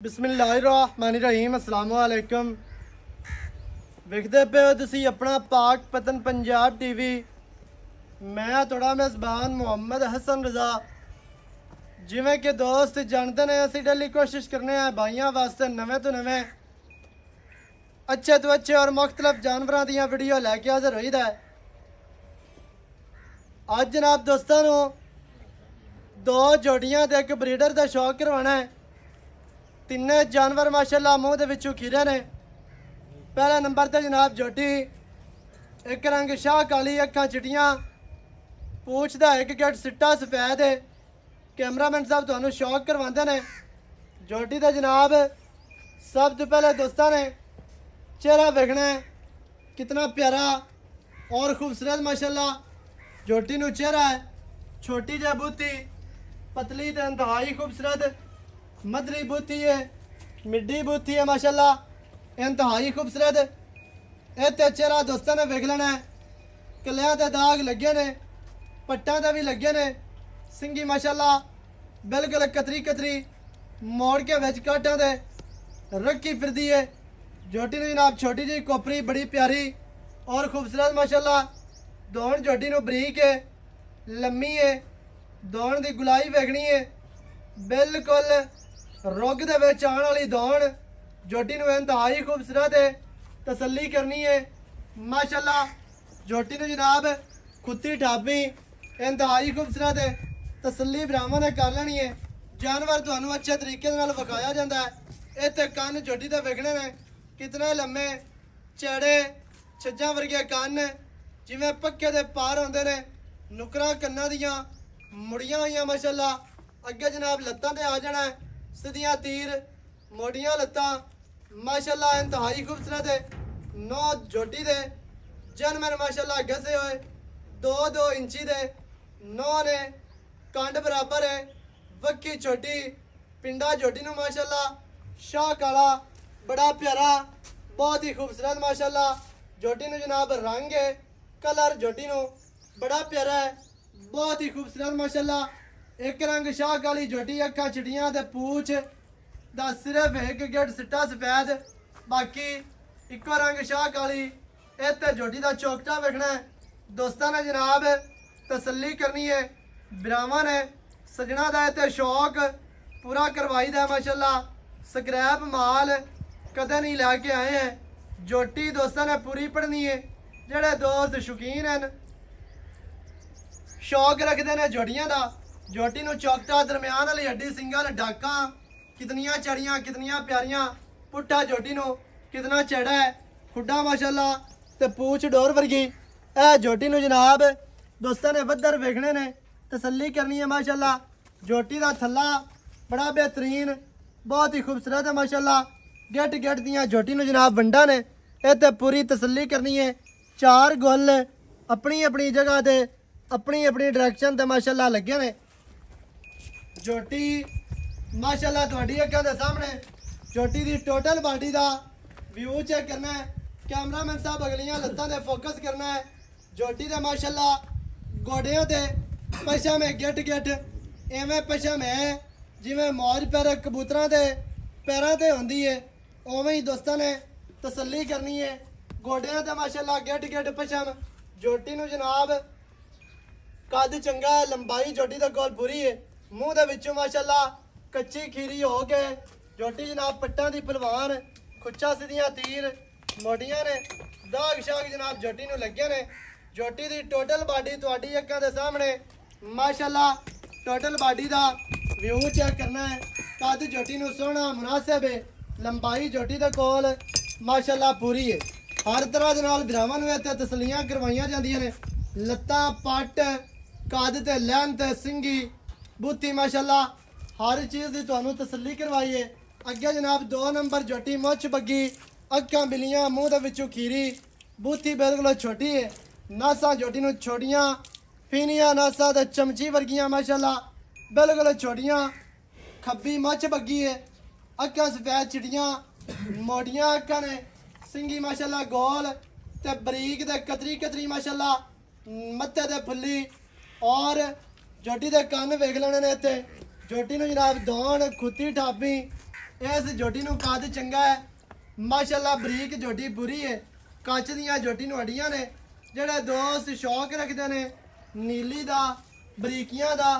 बिस्मिल्लाहिर्रहमानिर्रहीम अस्सलाम वालेकुम। वेखदे पे हो तुसी अपना पाक पतन पंजाब टीवी। मैं थोड़ा मेज़बान मुहम्मद हसन रज़ा। जिमें कि दोस्त जानते ने असी डेली कोशिश करने हैं भाइयों वास्ते नवे तो नवे अच्छे तो अच्छे और मुख्तलिफ जानवरों दी वीडियो लैके हाजिर होई दा है। अज जनाब दोस्तों दो जोड़ियां ते एक ब्रीडर का शौक करवाना है। तिन्ने जानवर माशाल्लाह मूँह दे विचों खीरे ने। पहले नंबर ते जनाब जोटी, एक रंग शाह काली, अखां चिट्टियां, पूछ दा एक गेट सिट्टा सफेद है। कैमरामैन साहब तुहानू शौक करवाते ने। जोटी दा जनाब सब तो पहले दोस्तों ने चेहरा वेखना है कितना प्यारा और खूबसूरत माशाल्लाह जोटी नू चेहरा है। छोटी जी बूथी, पतली ते इंतहाई खूबसूरत मदरी बूथी है, मिड्डी बूथी है माशाल्लाह, इंतहाई खूबसूरत। इत्ते चेहरा दोस्तों ने वेख लेना है। कलियां ते दाग लगे ने, पट्टां ते भी लगे ने। सिंगी माशाल्लाह बिल्कुल कतरी कतरी मोड़ के विच काटां दे रखी फिरदी है। जोटी ने जनाब छोटी जी कोपरी बड़ी प्यारी और खूबसूरत माशाल्लाह। दौड़ जोटी नू बरीक है, लम्मी है। दौड़ दी गुलाई वेखनी है, बिल्कुल रुग दे विच आने वाली दौड़। जोटी नू इंतहाई खूबसूरत है, तसल्ली करनी है माशाल्लाह। जोटी नू जनाब खुत्ती ठाबी इंतहाई खूबसूरत है, तसल्ली ब्राह्मण ने कर लेनी है। जानवर तुहानू अच्छे तरीके नाल विखाया जाता है। इत्थे कन्न जोटी दे वेखने ने कितने लम्मे चैड़े छज्जां वर्गे कन्न, जिवें पक्के दे पार होंदे ने। नुकरां कन्नां दियां मुड़ियां होईयां माशाल्लाह। अगे जनाब लत्तां ते आ जाना है, सीधियां तीर मोड़ियां लत्तां माशाल्लाह, इंतहाई खूबसूरत है। नौ जोटी दे जनमन माशाल्लाह घसे हुए 2-2 इंची दे नौ ने, कंड बराबर है, वक्की छोटी। पिंडा जोटी नू माशाल्लाह शाह काला बड़ा प्यारा, बहुत ही खूबसूरत माशाल्लाह। जोटी नू जनाब रंग है, कलर जोटी नू बड़ा प्यारा है, बहुत ही खूबसूरत माशाल्लाह। एक रंग शाह काली जोटी, अखां चिड़ियां ते पूछ दा सिर्फ एक गेट सिट्टा सफेद, बाकी इको रंग शाह काली। इत्ते जोटी दा चौकटा वेखना है दोस्तां ने जनाब, तसल्ली करनी है। ब्राह्मण है सजना दा इत्ते शौक पूरा करवाई दा माशाल्लाह। स्क्रैप माल कदे नहीं लैके आए हैं। जोटी दोस्तां ने पूरी पढ़नी है। जेड़े दोस्त शौकीन हैं, शौक रखते हैं जोटियां का। जोटी नू चौकटा, दरम्यान वाली हड्डी, सिंगल डाका, कितनियां चढ़ियां कितनियां प्यारियां। पुट्ठा जोटी नू कितना चढ़ा है, खुड्डा माशाल्लाह ते पूछ डोर वर्गी। ए जोटी नू जनाब दोस्तों ने बदर वेखने ने, तसल्ली करनी है माशाल्लाह। जोटी का थल्ला बड़ा बेहतरीन, बहुत ही खूबसूरत है माशाल्लाह। गेट गेट दियां जोटी नू जनाब वंडा ने, इत्ते पूरी तसल्ली करनी है। चार गुल अपनी अपनी जगह ते अपनी अपनी डायरेक्शन ते माशाल्लाह लगे ने। जोटी माशाल्लाह तुहाडी अखां दे सामने जोटी दी टोटल बॉडी दा व्यू चेक करना है। कैमरामैन साहब अगलियां लत्तां ते फोकस करना है। जोटी दे माशाल्लाह गोडियां ते पशम है, गेट गेट एवें पशम है जिवें मौज पैर कबूतरां दे पैरां ते होंदी है, उवें ही दोस्तां ने तसल्ली करनी है। गोडियां ते माशाल्लाह गेट गेट पशम। जोटी नू जनाब कद चंगा है, लंबाई जोटी दे कोल पूरी है। मूँह दे विचों माशाल्लाह कच्ची खीरी हो गए। जोटी जनाब पट्टां दी पलवान, खुच्चा सीधियां तीर मोटियां ने, दाग शाग जनाब जोटी नू लगे ने। जोटी दी टोटल बॉडी तुहाडी अखां दे सामने माशाल्लाह। टोटल बॉडी दा व्यू चेक करना है। कद जोटी नू सोहना मुनासिब है, लंबाई जोटी दे कोल माशाल्लाह पूरी है। हर तरह दे नाल भरावां नू इत्थे तसल्लियां करवाइयां जांदियां ने। लत्तां पट कद ते लैन ते सिंगी बूथी माशाल्लाह हर चीज़ की तुहानू तसल्ली करवाई है। अगे जनाब 2 नंबर जोटी मुछ बग्गी, अखां बिलियां, मूँह दे विचों खीरी, बूथी बिल्कुल छोटी है। नासां जोटी नू छोटियां फीनियां नासां ते चमची वर्गियां माशाल्लाह बिल्कुल छोटियां। खब्बी मुछ बग्गी है, अखां सफेद चिड़ियां, मोटियां अखां ने, सिंगी माशाल्लाह गोल ते बरीक ते कतरी कतरी माशाल्लाह, मत्थे ते फुल्ली। और जोटी दे कन्न वेख लेने ने इत्थे। जोटी नू जनाब दौड़ खुत्ती ठाबी इस झोटी नूं कद चंगा है माशाअल्लाह बरीक झोटी पूरी है कंच दियां झोटी नूं हड्डियां ने ਜਿਹੜੇ ਦੋਸਤ ਸ਼ੌਕ ਰੱਖਦੇ ਨੇ ਨੀਲੀ ਦਾ ਬਰੀਕੀਆਂ ਦਾ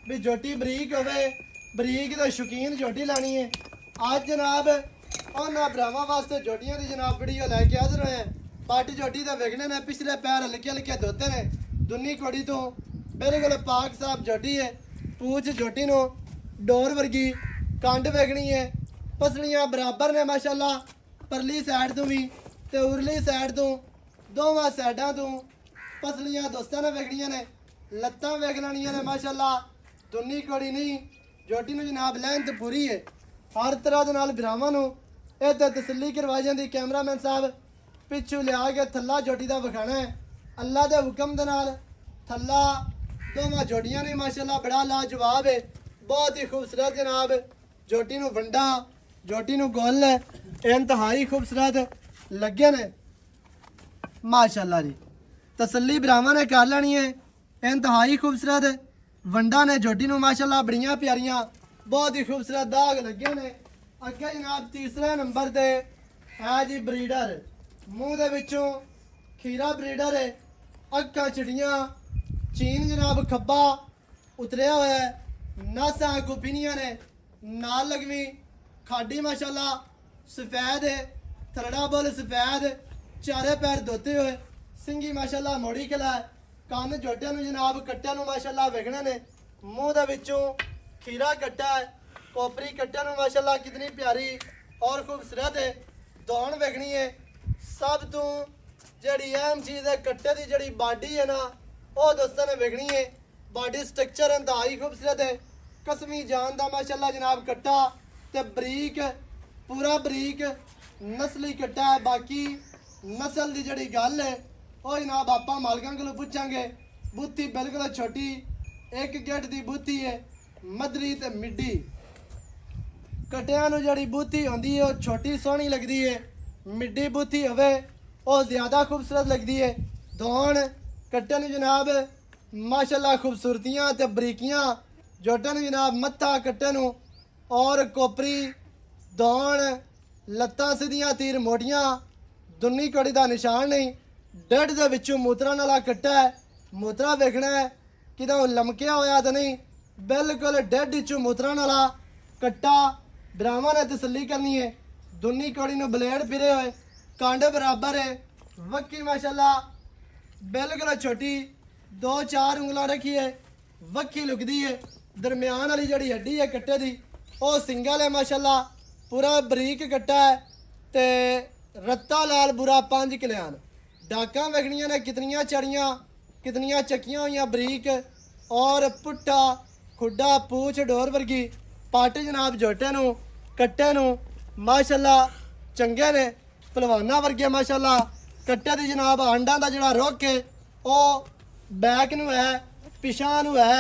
ਵੀ ਝੋਟੀ ਬਰੀਕ ਹੋਵੇ ਬਰੀਕ ਦੇ ਸ਼ੌਕੀਨ ਝੋਟੀ ਲੈਣੀ ਹੈ ਅੱਜ ਜਨਾਬ ਉਹਨਾਂ ਭਰਾਵਾਂ ਵਾਸਤੇ ਝੋਟੀਆਂ ਦੀ ਜਨਾਬ ਵੀਡੀਓ ਲੈ ਕੇ ਹਾਜ਼ਰ ਹੋਏ ਪੱਟ ਝੋਟੀ ਦੇ ਵਿਖਣੇ ਨੇ ਪਿਛਲੇ ਪੈਰ ਹਲਕੇ ਹਲਕੇ ਧੋਤੇ ਨੇ ਦੁੰਨੀ ਕੋੜੀ ਤੋਂ ਬਿਲਕੁਲ ਪਾਕ ਸਾਫ ਝੋਟੀ ਹੈ ਪੂਛ ਝੋਟੀ ਨੂੰ ਡੋਰ ਵਰਗੀ ਕੰਡ ਵੇਖਣੀ ਹੈ ਪਸਲੀਆਂ ਬਰਾਬਰ ਨੇ ਮਾਸ਼ਾਅੱਲਾ ਪਰਲੀ ਸਾਈਡ ਤੋਂ ਵੀ ਤੇ ਉਰਲੀ ਸਾਈਡ ਤੋਂ ਦੋਵਾਂ ਸਾਈਡਾਂ ਤੋਂ ਪਸਲੀਆਂ ਦੋਸਤਾਂ ਨੇ ਵੇਖਣੀਆਂ ਨੇ ਲੱਤਾਂ ਵੇਖ ਲੈਣੀਆਂ ਨੇ ਮਾਸ਼ਾਅੱਲਾ ਦੁੰਨੀ ਕੋੜੀ ਨਹੀਂ ਝੋਟੀ ਨੂੰ ਜਨਾਬ ਲੈਂਥ ਪੂਰੀ ਹੈ ਹਰ ਤਰ੍ਹਾਂ ਦੇ ਨਾਲ ਭਰਾਵਾਂ ਨੂੰ ਇਹ ਤਾਂ ਤਸੱਲੀ ਕਰਵਾਈ ਜਾਂਦੀ ਕੈਮਰਾਮੈਨ ਸਾਹਿਬ ਪਿੱਛੋਂ ਲਿਆ ਕੇ ਥੱਲਾ ਝੋਟੀ ਦਾ ਵਿਖਾਣਾ ਹੈ ਅੱਲਾ ਦੇ ਹੁਕਮ ਦੇ ਨਾਲ ਥੱਲਾ ਦੋਵਾਂ ਝੋਟੀਆਂ ਨੇ ਮਾਸ਼ਾਅੱਲਾ ਬੜਾ ਲਾਜਵਾਬ ਹੈ ਬਹੁਤ ਹੀ ਖੂਬਸੂਰਤ ਜਨਾਬ ਝੋਟੀ ਨੂੰ ਵੰਡਾ ਝੋਟੀ ਨੂੰ ਗੋਲ ਹੈ ਇੰਤਹਾਈ ਖੂਬਸੂਰਤ ਲੱਗੇ ਨੇ माशाअल्लाह जी तसल्ली भरावां ने कर लेनी है इंतहाई खूबसूरत वंडा ने झोटी नूं माशाअल्लाह बड़ियां प्यारियां बहुत ही खूबसूरत दाग लगे ने अगे जनाब तीसरे नंबर ते है जी ब्रीडर मूँह दे विचों खीरा ब्रीडर है अक्खां चिड़ियां चीन जनाब खब्बा उतरिया होया है नासां गुपिनियां ने नाल लगवी खाडी माशाअल्लाह सफेद है थरड़ा बोल सफेद चारे पैर धोते हुए सिंगी माशाअल्लाह मोड़ी खिला कान झोटियां नूं जनाब कट्टियां नूं माशाअल्लाह वेखणे ने मूँह दे विचों खीरा कट्टा है कोपरी कट्टियां नूं माशाअल्लाह कितनी प्यारी और खूबसूरत है दौड़ वेखनी है सब तो जिहड़ी अहम चीज़ है कट्टे की जिहड़ी बाडी है ना वो दोस्तों ने वेखनी है बाडी स्ट्रक्चर इंतहाई खूबसूरत है कसमी जान दा माशाअल्लाह जनाब कट्टा ते बरीक पूरा बरीक नस्ली कट्टा है बाकी नस्ल की जी गल है वो जनाब आप मालकों को पूछांगे बूथी बिल्कुल छोटी एक गेट की बूथी है मदरी ते मिड्डी कटिया जी बूथी होंगी है छोटी सोहनी लगती है मिड्डी बूथी होवे वो ज़्यादा खूबसूरत लगती है दौन कट्टे जनाब माशाअल्लाह खूबसूरतियाँ ते बरीकियाँ जोटे जनाब मत्था कट्टे और कोपरी दौन लत्तां सीधियां तीर मोटियां दुन्नी कड़ी का निशान नहीं डेढ़ दे विचों मूत्रा नाला कट्टा है मूत्रा वेखना है कि लमकिया होया तो नहीं बिल्कुल डेढ़ विचों मूत्रा नाला कट्टा भरावां ने तसल्ली करनी है दुन्नी कड़ी नूं ब्लेड फिरे हुए कांड बराबर है वक्की माशाअल्लाह बिल्कुल छोटी 2-4 उंगलां रखी है वक्की लुकदी है दरम्यान वाली जिहड़ी हड्डी है कट्टे दी वो सिंगल है माशाअल्लाह पूरा बरीक कट्टा है ते रत्ता लाल बुरा 5 कल्याण डाका वेखनियां ने कितनियां चढ़ियां कितनियां चक्कियां हुई बरीक और पुट्ठा खुड्डा पूछ डोर वर्गी पट जनाब झोटे नूं कट्टे नूं माशाअल्लाह चंगे ने पहलवाना वर्गे माशाअल्लाह कट्टे दी जनाब आंडा दा जिहड़ा रुख है वो बैक नूं है पिछां नूं है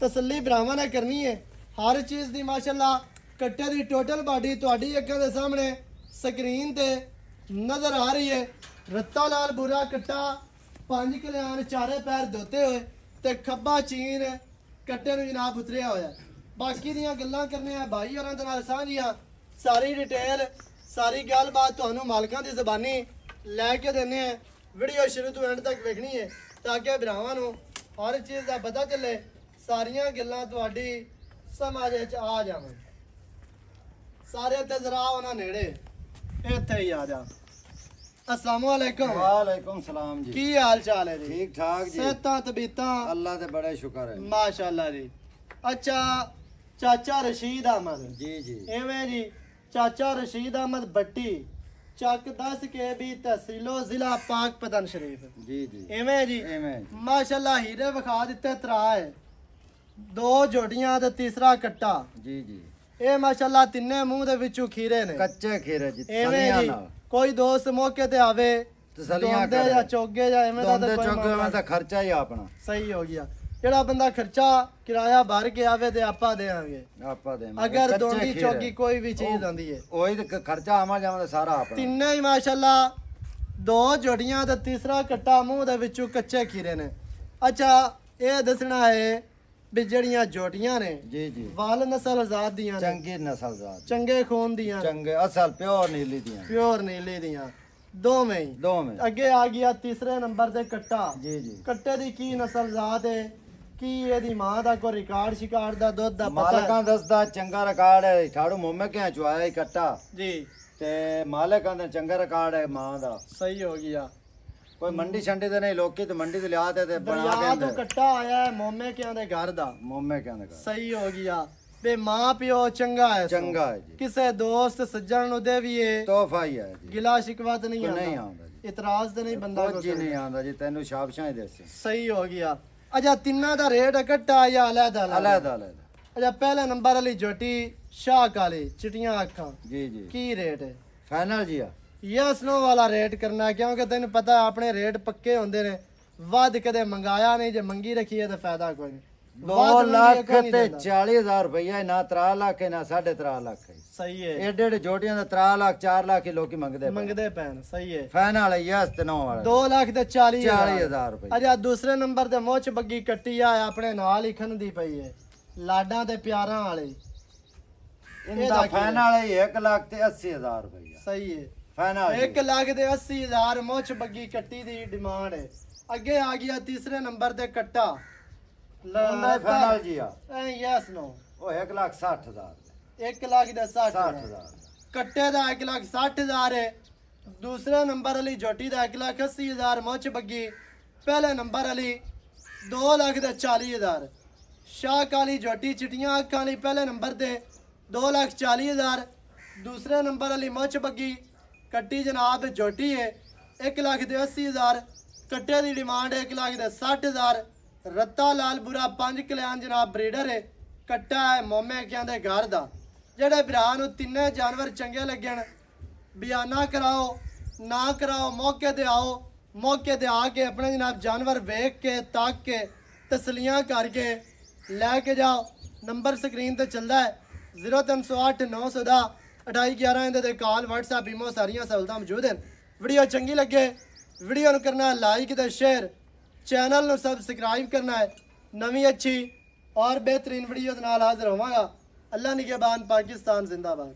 तसल्ली भरावां ने करनी है हर चीज़ दी माशाअल्लाह कट्टे दी टोटल बॉडी तुहाडी अक्खां दे सामने स्क्रीन ते नजर आ रही है रत्ता लाल बुरा कट्टा 5 कल्याण चारे पैर धोते हुए ते खब्बा चीन कट्टे नूं जनाब उतरिया होया बाकी दियां गल्लां करने आ भाई होरां दे नाल साझियां सारी डिटेल सारी गलबात तुहानूं मालकां दी ज़बानी लैके देने हैं वीडियो शुरू तो एंड तक वेखनी है ताकि भरावां नूं हर चीज़ दा पता चले सारियां गल्लां तुहाडी समझ विच आ जावन सारे ते जरा उन्हां नेड़े इत्थे ही आ जा अस्सलामु अलैकुम वालेकुम सलाम जी की हाल चाल है जी ठीक ठाक जी सेहतां तबीयतां अल्लाह दे बड़े शुक्र है माशाअल्लाह जी अच्छा चाचा रशीद अहमद जी जी एवें जी चाचा रशीद अहमद भट्टी चक 10 के भी तहसीलो जिला पाक पतन शरीफ जी जी एवें जी माशाअल्लाह हीरे विखा दिते त्रा है 2 जोड़ियां ते तीसरा कट्टा जी जी ਇਹ ਮਾਸ਼ਾਅੱਲਾ ਤਿੰਨੇ ਮੂੰਹ ਦੇ ਵਿੱਚੋਂ ਖੀਰੇ ਨੇ ਕੱਚੇ ਖੀਰੇ ਜੀ ਐਵੇਂ ਸਲੀਆਂ ਜੀ ਨਾਲ ਕੋਈ ਦੋਸਤ ਮੌਕੇ ਤੇ ਆਵੇ ਤਸਲੀਆਂ ਦੋਂਦੇ ਜਾਂ ਚੋਗੇ ਜਾਂ ਐਵੇਂ ਦਾ ਦੋਂਦੇ ਕੋਈ ਚੋਗੇ ਮਾਮਲਾ ਮੈਂ ਤਾਂ ਖਰਚਾ ਹੀ ਆਪਣਾ ਸਹੀ ਹੋ ਗਿਆ ਜਿਹੜਾ ਬੰਦਾ ਖਰਚਾ ਕਿਰਾਇਆ ਭਰ ਕੇ ਆਵੇ ਤੇ ਆਪਾਂ ਦੇਵਾਂਗੇ ਆਪਾਂ ਦੇਵਾਂਗੇ ਅਗਰ ਦੋਂਦੀ ਚੋਗੀ ਕੋਈ ਵੀ ਚੀਜ਼ ਆਂਦੀ ਹੈ ਉਹੀ ਤੇ ਖਰਚਾ ਆਵਾਂ ਜਾਵਾਂ ਦਾ ਸਾਰਾ ਆਪਣਾ ਤਿੰਨੇ ਹੀ ਮਾਸ਼ਾਅੱਲਾ 2 ਜੋੜੀਆਂ ਤੇ ਤੀਸਰਾ ਕੱਟਾ ਮੂੰਹ ਦੇ ਵਿੱਚੋਂ ਕੱਚੇ ਖੀਰੇ ਨੇ ਅੱਛਾ ਇਹ ਦੱਸਣਾ ਹੈ ਵੀ ਜਿਹੜੀਆਂ ਜੋਟੀਆਂ ਨੇ ਜੀ ਜੀ ਵਾਲ ਨਸਲ ਆਜ਼ਾਦ ਦੀਆਂ ਨੇ ਚੰਗੀ ਨਸਲ ਦਾ ਚੰਗੇ ਖੂਨ ਦੀਆਂ ਚੰਗੇ ਅਸਲ ਪਿਓਰ ਨੀਲੀ ਦੀਆਂ ਪਿਓਰ ਨੀਲੇ ਦੀਆਂ ਦੋਵੇਂ ਹੀ ਦੋਵੇਂ ਅੱਗੇ ਆ ਗਿਆ ਤੀਸਰੇ ਨੰਬਰ ਤੇ ਕੱਟਾ ਜੀ ਜੀ ਕੱਟੇ ਦੀ ਕੀ ਨਸਲ ਜ਼ਾਤ ਹੈ ਕੀ ਇਹਦੀ ਮਾਂ ਦਾ ਕੋਈ ਰਿਕਾਰਡ ਸ਼ਿਕਾਰ ਦਾ ਦੁੱਧ ਦਾ ਪਤਾ ਮਾਲਕਾਂ ਦੱਸਦਾ ਚੰਗਾ ਰਿਕਾਰਡ ਹੈ ਠਾੜੂ ਮੁੰਮੇ ਕਿਹਾ ਚੁਆਇਆ ਹੀ ਕੱਟਾ ਜੀ ਤੇ ਮਾਲਕਾਂ ਦਾ ਚੰਗਾ ਰਿਕਾਰਡ ਹੈ ਮਾਂ ਦਾ ਸਹੀ ਹੋ ਗਿਆ ਕੋਈ ਮੰਡੀ ਛੰਡੀ ਤੇ ਨਹੀਂ ਲੋਕੀ ਤੇ ਮੰਡੀ ਤੇ ਲਿਆ ਤੇ ਬਣਾ ਦਰਿਆ ਕੇ ਤੋਂ ਕੱਟਾ ਆਇਆ ਹੈ ਮੋਮੇ ਕਿਆਂ ਦੇ ਘਰ ਦਾ ਮੁੰਮੇ ਕਹਿੰਦੇ ਸਹੀ ਹੋ ਗਿਆ ਤੇ ਮਾਂ ਪਿਓ ਚੰਗਾ ਹੈ ਸੋ। ਚੰਗਾ ਹੈ ਜੀ ਕਿਸੇ ਦੋਸਤ ਸੱਜਣ ਨੂੰ ਦੇਵੀਏ ਤੋਹਫਾ ਹੀ ਹੈ ਜੀ ਗਿਲਾ ਸ਼ਿਕਵਾ ਤੇ ਨਹੀਂ ਨਹੀਂ ਆਉਂਦਾ ਆਉਂਦਾ ਜੀ ਇਤਰਾਜ਼ ਤੇ ਨਹੀਂ ਬੰਦਾ ਕੁਝ ਹੀ ਨਹੀਂ ਆਉਂਦਾ ਜੀ ਤੈਨੂੰ ਸ਼ਾਬਸ਼ਾਂ ਹੀ ਦੇਸੀ ਸਹੀ ਹੋ ਗਿਆ ਅਜਾ ਤਿੰਨਾਂ ਦਾ ਰੇਟ ਇਕੱਠਾ ਜਾਂ ਅਲੱਗ ਅਲੱਗ ਅਲੱਗ ਅਜਾ ਪਹਿਲੇ ਨੰਬਰ ਵਾਲੀ ਜੋਟੀ ਸ਼ਾਹ ਕਾਲੀ ਚਿਟੀਆਂ ਅੱਖਾਂ ਜੀ ਜੀ ਕੀ ਰੇਟ ਹੈ ਫਾਈਨਲ ਜੀ ਆ ਯਸ ਨੋ ਵਾਲਾ ਰੇਟ ਕਰਨਾ ਕਿਉਂਕਿ ਤੈਨੂੰ ਪਤਾ ਆਪਣੇ ਰੇਟ ਪੱਕੇ ਹੁੰਦੇ ਨੇ ਵੱਧ ਕਦੇ ਮੰਗਾਇਆ ਨਹੀਂ ਜੇ ਮੰਗੀ ਰੱਖੀਏ ਤਾਂ ਫਾਇਦਾ ਕੋਈ ਨਹੀਂ 2 ਵੱਧ ਲੱਖ ਮੰਗੀ ਕੋਈ ਨਹੀਂ ਤੇ ਦਿੰਦਾ। 40,000 ਰੁਪਈਆ ਨਾ 3 ਲੱਖ ਹੈ ਨਾ 3.5 ਲੱਖ ਹੈ ਸਹੀ ਹੈ ਏਡੇ ਏਡੇ ਜੋਟੀਆਂ ਦਾ 3 ਲੱਖ 4 ਲੱਖ ਹੀ ਲੋਕੀ ਮੰਗਦੇ ਮੰਗਦੇ ਪੈਣ ਸਹੀ ਹੈ ਫਾਈਨਲ ਹੈ ਯਸ ਤੇ ਨੋ ਵਾਲਾ 2 ਲੱਖ ਤੇ 40,000 ਰੁਪਏ ਅਜਾ ਦੂਸਰੇ ਨੰਬਰ ਤੇ ਮੁੱਛ ਬੱਗੀ ਕੱਟੀ ਆ ਆਪਣੇ ਨਾਲ ਹੀ ਖੰਦੀ ਪਈ ਹੈ ਲਾਡਾਂ ਤੇ ਪਿਆਰਾਂ ਵਾਲੀ ਇਹਦਾ ਫਾਈਨਲ ਹੈ 1 ਲੱਖ ਤੇ 80,000 ਰੁਪਈਆ ਸਹੀ ਹੈ ਫਾਈਨਲ 1 ਲੱਖ ਦੇ 80,000 ਮੁੱਛ ਬੱਗੀ ਕੱਟੀ ਦੀ ਡਿਮਾਂਡ ਹੈ ਅੱਗੇ ਆ ਗਿਆ ਤੀਸਰੇ ਨੰਬਰ ਤੇ ਕੱਟਾ ਉਹਦਾ ਫਾਈਨਲ ਜੀ ਆ ਯਸ ਨੋ ਉਹ 1 ਲੱਖ 60,000 1 ਲੱਖ ਦੇ 60 60,000 ਕੱਟੇ ਦਾ 1 ਲੱਖ 60,000 ਹੈ ਦੂਸਰੇ ਨੰਬਰ ਵਾਲੀ ਜੋਟੀ ਦਾ 1 ਲੱਖ 80,000 ਮੁੱਛ ਬੱਗੀ ਪਹਿਲੇ ਨੰਬਰ ਵਾਲੀ 2 ਲੱਖ ਦੇ 40,000 ਸ਼ਾਹ ਕਾਲੀ ਜੋਟੀ ਚਿਟੀਆਂ ਅੱਖਾਂ ਵਾਲੀ ਪਹਿਲੇ ਨੰਬਰ ਤੇ 2 ਲੱਖ 40,000 ਦੂਸਰੇ ਨੰਬਰ ਵਾਲੀ ਮੁੱਛ ਬੱਗੀ ਕੱਟੀ ਜਨਾਬ ਜੋਟੀ ਹੈ 1 ਲੱਖ ਦੇ 80,000 ਕੱਟੇ ਦੀ ਡਿਮਾਂਡ ਹੈ 1 ਲੱਖ ਦੇ 60,000 ਰੱਤਾ ਲਾਲ ਬੁਰਾ 5 ਕਲਿਆਣ ਜਨਾਬ ਬਰੀਡਰ ਹੈ ਕੱਟਾ ਹੈ ਮੋਮੇ ਕਿਆਂ ਦੇ ਘਰ ਦਾ ਜਿਹੜੇ ਭਰਾ ਨੂੰ ਤਿੰਨੇ ਜਾਨਵਰ ਚੰਗੇ ਲੱਗਣ ਬਿਆਨਾ ਕਰਾਓ ਨਾ ਕਰਾਓ ਮੌਕੇ ਤੇ ਆਓ ਮੌਕੇ ਤੇ ਆ ਕੇ ਆਪਣੇ ਜਨਾਬ ਜਾਨਵਰ ਵੇਖ ਕੇ ਤਾਕ ਕੇ ਤਸਲੀਆਂ ਕਰਕੇ ਲੈ ਕੇ ਜਾਓ ਨੰਬਰ ਸਕਰੀਨ ਤੇ ਚੱਲਦਾ ਹੈ 0308 900 ਦਾ 2811 ਇਹਦੇ ਤੇ ਕਾਲ WhatsApp ਈਮੋ ਸਾਰੀਆਂ ਸਹੂਲਤਾਂ ਮੌਜੂਦ ਹਨ ਵੀਡੀਓ ਚੰਗੀ ਲੱਗੇ ਵੀਡੀਓ ਨੂੰ ਕਰਨਾ ਲਾਈਕ ਤੇ ਸ਼ੇਅਰ ਚੈਨਲ ਨੂੰ ਸਬਸਕ੍ਰਾਈਬ ਕਰਨਾ ਹੈ ਨਵੀਂ ਅੱਛੀ और बेहतरीन वीडियो हाजिर होवांगा अल्लाह निगहबान पाकिस्तान जिंदाबाद।